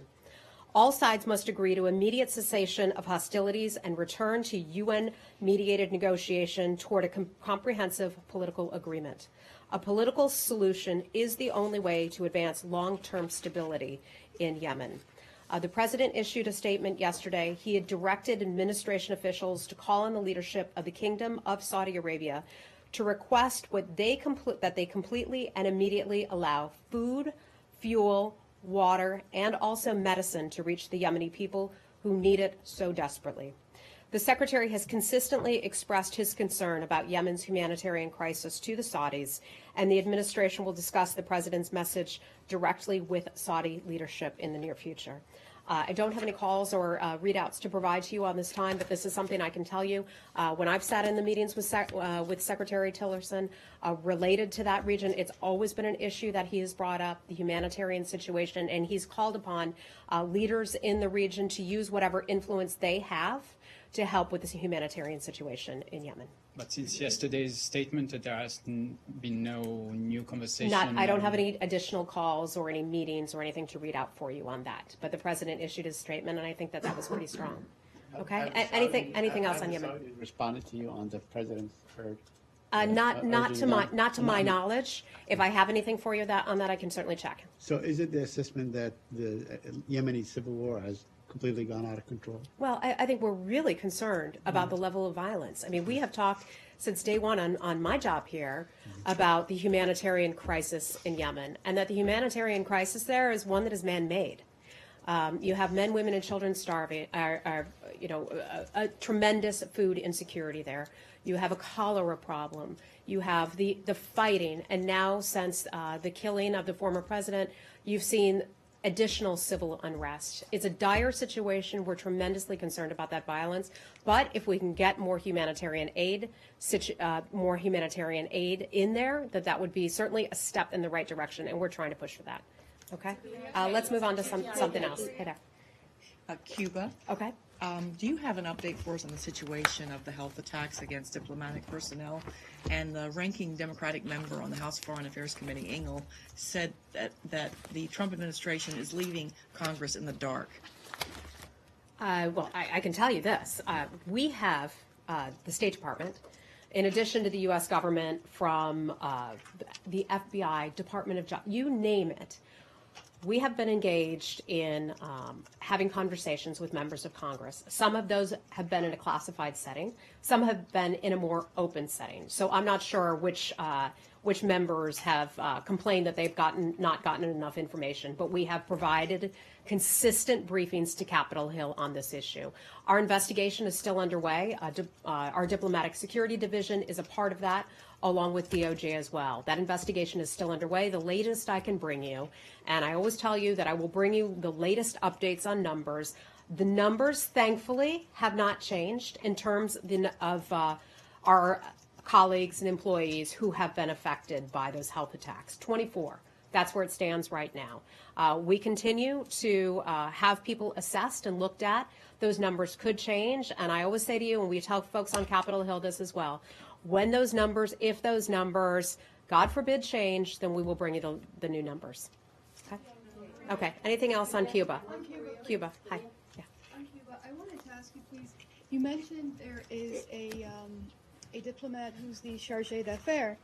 [SPEAKER 1] All sides must agree to immediate cessation of hostilities and return to UN-mediated negotiation toward a comprehensive political agreement. A political solution is the only way to advance long-term stability in Yemen. The president issued a statement yesterday. He had directed administration officials to call on the leadership of the Kingdom of Saudi Arabia to request that they completely and immediately allow food, fuel, water, and also medicine to reach the Yemeni people who need it so desperately. The Secretary has consistently expressed his concern about Yemen's humanitarian crisis to the Saudis, and the administration will discuss the President's message directly with Saudi leadership in the near future. I don't have any calls or readouts to provide to you on this time, but this is something I can tell you. When I've sat in the meetings with Secretary Tillerson related to that region, it's always been an issue that he has brought up, the humanitarian situation, and he's called upon leaders in the region to use whatever influence they have to help with this humanitarian situation in Yemen.
[SPEAKER 9] But since yesterday's statement, there has been no new conversation.
[SPEAKER 1] I don't have any additional calls or any meetings or anything to read out for you on that. But the president issued his statement, and I think that that was pretty strong. Okay. Anything else on Yemen?
[SPEAKER 4] Have the Saudis responded to you on the president's heard?
[SPEAKER 1] Not to my knowledge. If I have anything for you on that, I can certainly check.
[SPEAKER 4] So, is it the assessment that the Yemeni civil war has completely gone out of control?
[SPEAKER 1] Well, I think we're really concerned about the level of violence. I mean, we have talked since day one on my job here about the humanitarian crisis in Yemen, and that the humanitarian crisis there is one that is man-made. You have men, women, and children starving, a tremendous food insecurity there. You have a cholera problem. You have the fighting, and now since the killing of the former president, you've seen additional civil unrest. It's a dire situation. We're tremendously concerned about that violence. But if we can get more humanitarian aid in there, that would be certainly a step in the right direction, and we're trying to push for that. Okay? Let's move on to something else. Hey there.
[SPEAKER 15] Cuba.
[SPEAKER 1] Okay.
[SPEAKER 15] Do you have an update for us on the situation of the health attacks against diplomatic personnel? And the ranking Democratic member on the House Foreign Affairs Committee, Engel, said that the Trump administration is leaving Congress in the dark.
[SPEAKER 1] Well, I can tell you this. We have the State Department, in addition to the U.S. government, from the FBI, Department of Justice, you name it. We have been engaged in having conversations with members of Congress. Some of those have been in a classified setting. Some have been in a more open setting. So I'm not sure which members have complained that they've not gotten enough information. But we have provided consistent briefings to Capitol Hill on this issue. Our investigation is still underway. Our Diplomatic Security Division is a part of that, along with DOJ as well. That investigation is still underway. The latest I can bring you, and I always tell you that I will bring you the latest updates on numbers. The numbers, thankfully, have not changed in terms of our colleagues and employees who have been affected by those health attacks. 24. That's where it stands right now. We continue to have people assessed and looked at. Those numbers could change, and I always say to you, and we tell folks on Capitol Hill this as well, when those numbers, if those numbers, God forbid, change, then we will bring you the new numbers. Okay? Okay. Anything else on Cuba? Cuba. Hi. Yeah.
[SPEAKER 16] On Cuba, I wanted to ask you, please. You mentioned there is a diplomat who's the chargé d'affaires,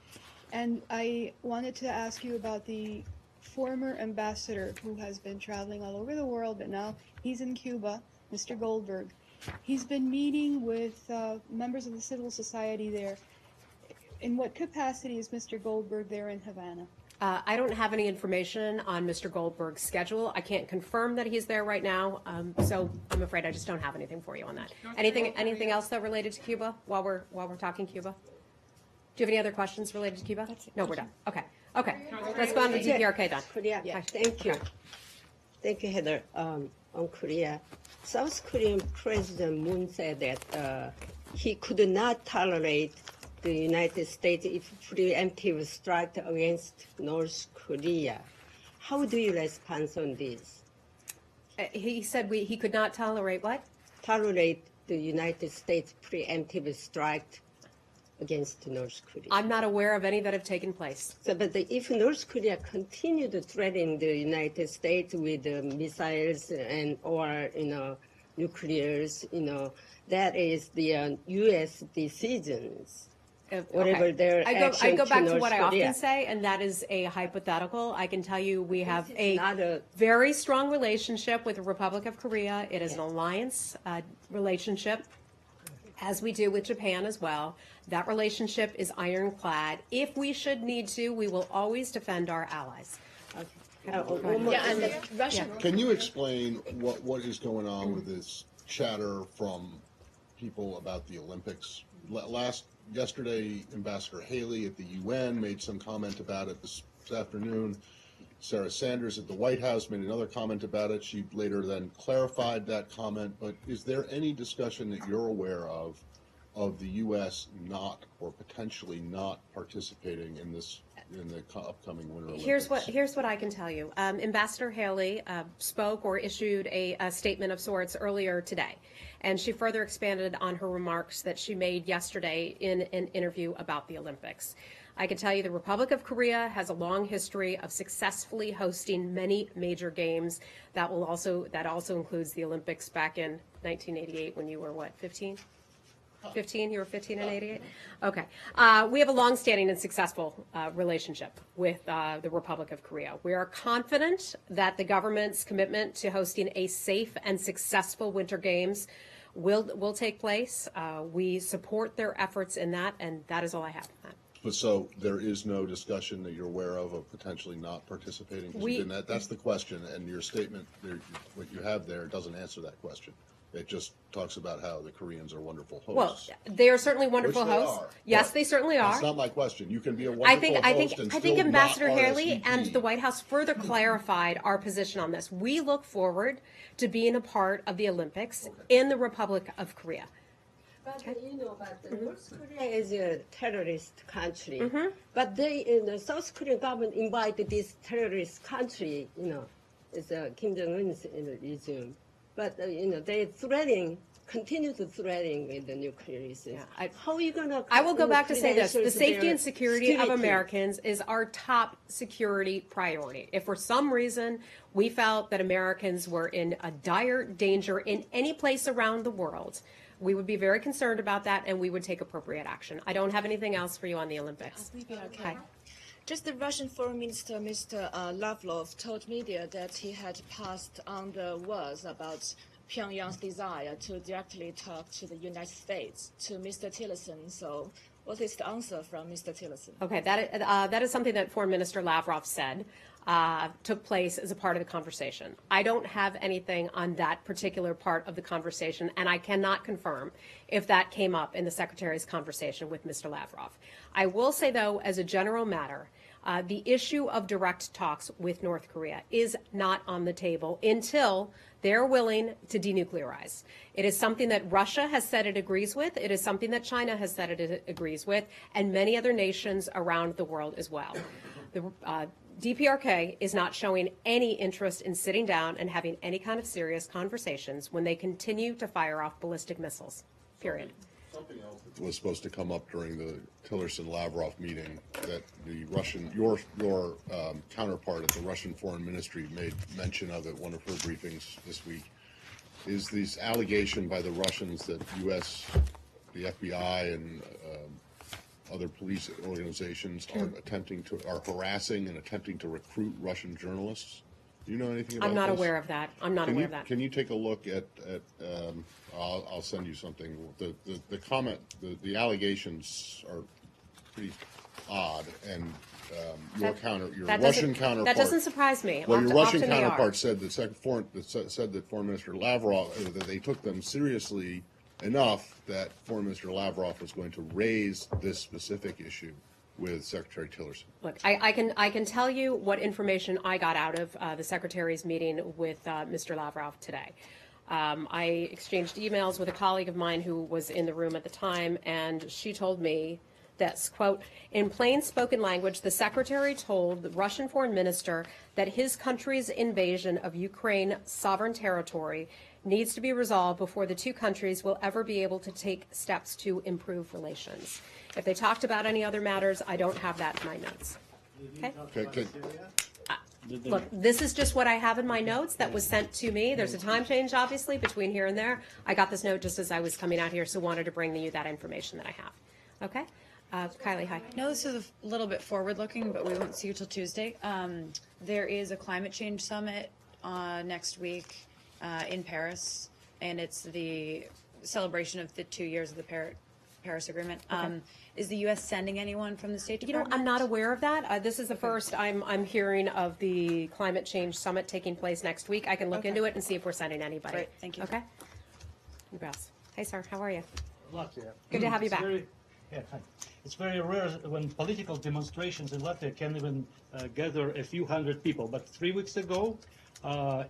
[SPEAKER 16] and I wanted to ask you about the former ambassador who has been traveling all over the world, but now he's in Cuba, Mr. Goldberg. He's been meeting with members of the civil society there. In what capacity is Mr. Goldberg there in Havana?
[SPEAKER 1] I don't have any information on Mr. Goldberg's schedule. I can't confirm that he's there right now, so I'm afraid I just don't have anything for you on that. Anything else though related to Cuba while we're talking Cuba? Do you have any other questions related to Cuba? No, we're done. Okay. Let's go on to DPRK then.
[SPEAKER 17] Korea. Yeah. Thank you. Thank you, Heather. On Korea, South Korean President Moon said that he could not tolerate the United States if preemptive strike against North Korea. How do you respond on this?
[SPEAKER 1] He said he could not tolerate what?
[SPEAKER 17] Tolerate the United States preemptive strike against North Korea.
[SPEAKER 1] I'm not aware of any that have taken place.
[SPEAKER 17] So, but if North Korea continued to threaten the United States with missiles and or nuclears, that is the U.S. decisions. Whatever their
[SPEAKER 1] I go back to what I
[SPEAKER 17] Korea.
[SPEAKER 1] often say, and that is a hypothetical. I can tell you we have a very strong relationship with the Republic of Korea. It is an alliance relationship, as we do with Japan as well. That relationship is ironclad. If we should need to, we will always defend our allies.
[SPEAKER 12] And the Russian.
[SPEAKER 3] Can you explain what is going on with this chatter from people about the Olympics? Yesterday, Ambassador Haley at the UN made some comment about it this afternoon. Sarah Sanders at the White House made another comment about it. She later then clarified that comment. But is there any discussion that you're aware of the U.S. not or potentially not participating in the upcoming Winter Olympics?
[SPEAKER 1] Here's what I can tell you. Ambassador Haley spoke or issued a statement of sorts earlier today, and she further expanded on her remarks that she made yesterday in an interview about the Olympics. I can tell you the Republic of Korea has a long history of successfully hosting many major games. That also includes the Olympics back in 1988 when you were, what, 15? 15? You were 15 in 88? Okay. We have a long-standing and successful relationship with the Republic of Korea. We are confident that the government's commitment to hosting a safe and successful Winter Games will take place. We support their efforts in that, and that is all I have on that.
[SPEAKER 3] But so there is no discussion that you're aware of potentially not participating? That's the question, and your statement, what you have there, doesn't answer that question. It just talks about how the Koreans are wonderful hosts.
[SPEAKER 1] Well, they are certainly wonderful hosts. Yes, they certainly are.
[SPEAKER 3] That's not my question. You can be a wonderful host and
[SPEAKER 1] I think
[SPEAKER 3] still
[SPEAKER 1] Ambassador
[SPEAKER 3] not
[SPEAKER 1] Haley
[SPEAKER 3] RSVP.
[SPEAKER 1] and the White House further clarified our position on this. We look forward to being a part of the Olympics in the Republic of Korea.
[SPEAKER 17] But North Korea is a terrorist country. But South Korean government invited this terrorist country, it's Kim Jong-un's regime. But they continue to threaten with the nuclear issues. How are you going to?
[SPEAKER 1] I will go back to say this: the safety and security of Americans is our top security priority. If for some reason we felt that Americans were in a dire danger in any place around the world, we would be very concerned about that, and we would take appropriate action. I don't have anything else for you on the Olympics.
[SPEAKER 18] Okay. Just the Russian Foreign Minister, Mr. Lavrov, told media that he had passed on the words about Pyongyang's desire to directly talk to the United States to Mr. Tillerson. So what is the answer from Mr. Tillerson?
[SPEAKER 1] Okay, that is something that Foreign Minister Lavrov said took place as a part of the conversation. I don't have anything on that particular part of the conversation, and I cannot confirm if that came up in the Secretary's conversation with Mr. Lavrov. I will say, though, as a general matter, the issue of direct talks with North Korea is not on the table until they're willing to denuclearize. It is something that Russia has said it agrees with. It is something that China has said it agrees with, and many other nations around the world as well. DPRK is not showing any interest in sitting down and having any kind of serious conversations when they continue to fire off ballistic missiles, period.
[SPEAKER 3] Something else that was supposed to come up during the Tillerson-Lavrov meeting that the Russian, your counterpart at the Russian Foreign Ministry made mention of at one of her briefings this week, is this allegation by the Russians that U.S., the FBI, and other police organizations are harassing and attempting to recruit Russian journalists. Do you know anything about
[SPEAKER 1] I'm not
[SPEAKER 3] this?
[SPEAKER 1] aware of that. I'm not aware of that.
[SPEAKER 3] Can you take a look at I'll send you something. The comment, the allegations are pretty odd, and your Russian counterpart.
[SPEAKER 1] That doesn't surprise me.
[SPEAKER 3] Well, your Russian
[SPEAKER 1] Often they
[SPEAKER 3] counterpart
[SPEAKER 1] are.
[SPEAKER 3] said that Foreign Minister Lavrov, that they took them seriously enough that Foreign Minister Lavrov was going to raise this specific issue with Secretary Tillerson.
[SPEAKER 1] Look, I can tell you what information I got out of the Secretary's meeting with Mr. Lavrov today. I exchanged emails with a colleague of mine who was in the room at the time, and she told me this, quote, in plain spoken language, the Secretary told the Russian Foreign Minister that his country's invasion of Ukraine sovereign territory needs to be resolved before the two countries will ever be able to take steps to improve relations. If they talked about any other matters, I don't have that in my notes. Okay? Look, this is just what I have in my notes that was sent to me. There's a time change, obviously, between here and there. I got this note just as I was coming out here, so wanted to bring you that information that I have. Okay? Kylie, hi.
[SPEAKER 12] No, this is a little bit forward-looking, but we won't see you till Tuesday. There is a climate change summit next week in Paris, and it's the celebration of the 2 years of the Paris Agreement.
[SPEAKER 1] Okay.
[SPEAKER 12] Is the U.S. sending anyone from the State Department?
[SPEAKER 1] I'm not aware of that. This is the first I'm hearing of the climate change summit taking place next week. I can look into it and see if we're sending anybody.
[SPEAKER 12] Great, thank you.
[SPEAKER 1] Okay? You best. Hey, sir, how are you?
[SPEAKER 19] Latvia.
[SPEAKER 1] Good to have you
[SPEAKER 19] It's
[SPEAKER 1] back.
[SPEAKER 19] Hi. It's very rare when political demonstrations in Latvia can even gather a few hundred people. But 3 weeks ago,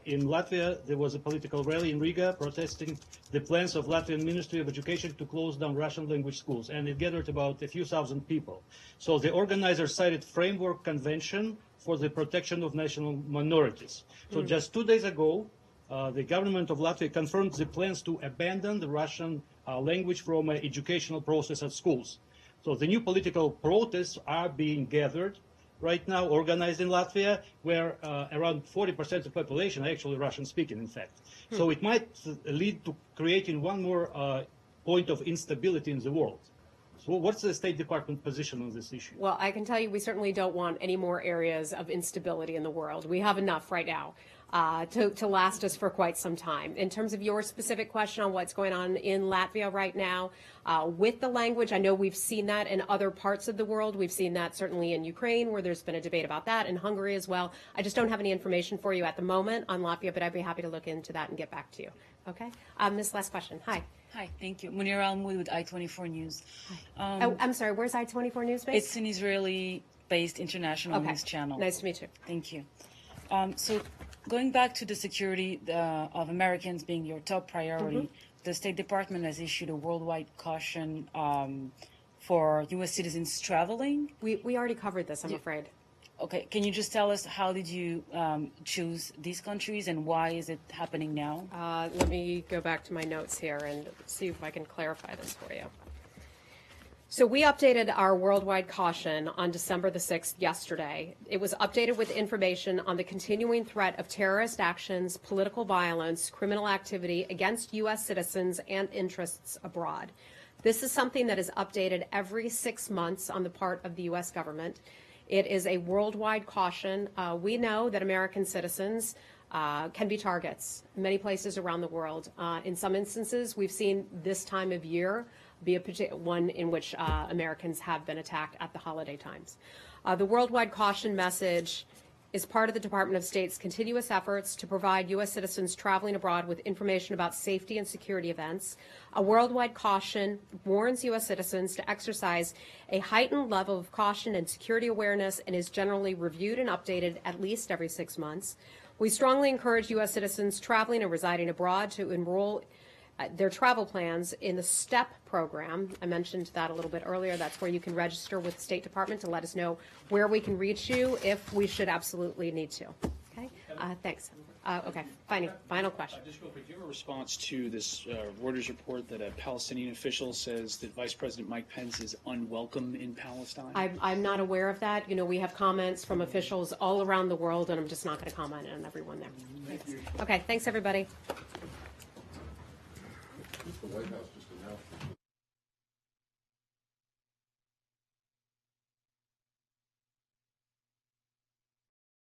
[SPEAKER 19] in Latvia, there was a political rally in Riga protesting the plans of Latvian Ministry of Education to close down Russian language schools, and it gathered about a few thousand people. So the organizers cited Framework Convention for the Protection of National Minorities. So just 2 days ago, the government of Latvia confirmed the plans to abandon the Russian language from an educational process at schools. So the new political protests are being gathered right now, organized in Latvia, where around 40% of the population are actually Russian-speaking, in fact. So it might lead to creating one more point of instability in the world. So what's the State Department position on this issue?
[SPEAKER 1] Well, I can tell you we certainly don't want any more areas of instability in the world. We have enough right now to last us for quite some time. In terms of your specific question on what's going on in Latvia right now, with the language, I know we've seen that in other parts of the world. We've seen that certainly in Ukraine, where there's been a debate about that, in Hungary as well. I just don't have any information for you at the moment on Latvia, but I'd be happy to look into that and get back to you. Okay? Miss, last question. Hi.
[SPEAKER 20] Hi, thank you. Munir Al-Moudi with I-24 News.
[SPEAKER 1] I'm sorry, where's I-24 News based?
[SPEAKER 20] It's an Israeli-based international news channel.
[SPEAKER 1] Nice to meet you.
[SPEAKER 20] Thank you. So going back to the security of Americans being your top priority, the State Department has issued a worldwide caution for U.S. citizens traveling.
[SPEAKER 1] We already covered this, I'm afraid.
[SPEAKER 20] Okay, can you just tell us how did you choose these countries and why is it happening now?
[SPEAKER 1] Let me go back to my notes here and see if I can clarify this for you. So we updated our worldwide caution on December the 6th yesterday. It was updated with information on the continuing threat of terrorist actions, political violence, criminal activity against U.S. citizens and interests abroad. This is something that is updated every 6 months on the part of the U.S. government. It is a worldwide caution. We know that American citizens can be targets in many places around the world. In some instances, we've seen this time of year be one in which Americans have been attacked at the holiday times. The worldwide caution message is part of the Department of State's continuous efforts to provide U.S. citizens traveling abroad with information about safety and security events. A worldwide caution warns U.S. citizens to exercise a heightened level of caution and security awareness and is generally reviewed and updated at least every 6 months. We strongly encourage U.S. citizens traveling and residing abroad to enroll their travel plans in the STEP program. I mentioned that a little bit earlier. That's where you can register with the State Department to let us know where we can reach you if we should absolutely need to. Okay, thanks. Okay, final question.
[SPEAKER 10] Just real quick, do you have a response to this Reuters report that a Palestinian official says that Vice President Mike Pence is unwelcome in Palestine?
[SPEAKER 1] I'm not aware of that. You know, we have comments from officials all around the world, and I'm just not going to comment on everyone there. Thanks. Okay, thanks everybody.
[SPEAKER 3] The White House